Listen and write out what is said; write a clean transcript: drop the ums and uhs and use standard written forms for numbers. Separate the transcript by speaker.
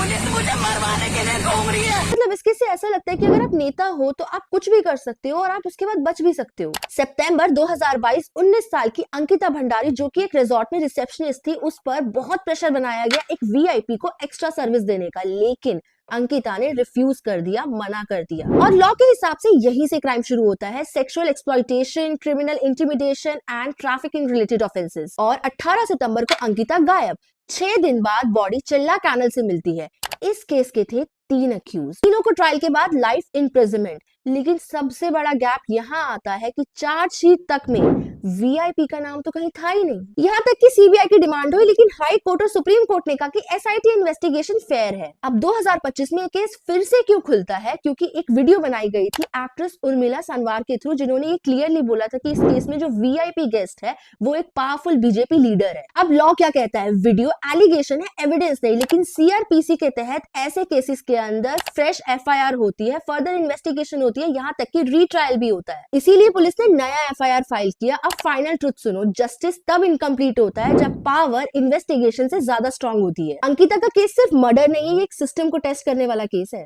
Speaker 1: Police मुझे मरवाने के लिए घूम रही है।
Speaker 2: मतलब इसके से ऐसा लगता है कि अगर आप नेता हो तो आप कुछ भी कर सकते हो और आप उसके बाद बच भी सकते हो। सितंबर 2022, 19 साल की अंकिता भंडारी जो कि एक रिजॉर्ट में रिसेप्शनिस्ट थी, उस पर बहुत प्रेशर बनाया गया एक वीआईपी को एक्स्ट्रा सर्विस देने का, लेकिन अंकिता ने रिफ्यूज कर दिया, मना कर दिया। और लॉ के हिसाब से यहीं से क्राइम शुरू होता है, sexual exploitation, criminal intimidation and trafficking related offences. और 18 सितंबर को अंकिता गायब। 6 दिन बाद बॉडी चिल्ला कैनल से मिलती है। इस केस के थे 3 अक्यूज, तीनों को ट्रायल के बाद लाइफ इम्प्रिजनमेंट। लेकिन सबसे बड़ा गैप यहाँ आता है कि चार्जशीट तक में वीआईपी का नाम तो कहीं था ही नहीं। यहाँ तक कि सीबीआई की डिमांड हुई, लेकिन हाई कोर्ट और सुप्रीम कोर्ट ने कहा कि एसआईटी इन्वेस्टिगेशन फेयर है। अब 2025 में ये केस फिर से क्यों खुलता है? क्योंकि एक वीडियो बनाई गई थी एक्ट्रेस उर्मिला सनवार के थ्रू, जिन्होंने ये क्लियरली बोला था कि इस केस में जो वीआईपी गेस्ट है वो एक पावरफुल बीजेपी लीडर है। अब लॉ क्या कहता है? वीडियो एलिगेशन है, एविडेंस नहीं, लेकिन सीआरपीसी के तहत ऐसे केसेस के अंदर फ्रेश एफआईआर होती है, फर्दर इन्वेस्टिगेशन होती है, यहाँ तक कि रीट्रायल भी होता है। इसीलिए पुलिस ने नया एफआईआर फाइल किया। अब फाइनल ट्रुथ सुनो, जस्टिस तब इनकम्प्लीट होता है जब पावर इन्वेस्टिगेशन से ज्यादा स्ट्रांग होती है। अंकिता का केस सिर्फ मर्डर नहीं है, एक सिस्टम को टेस्ट करने वाला केस है।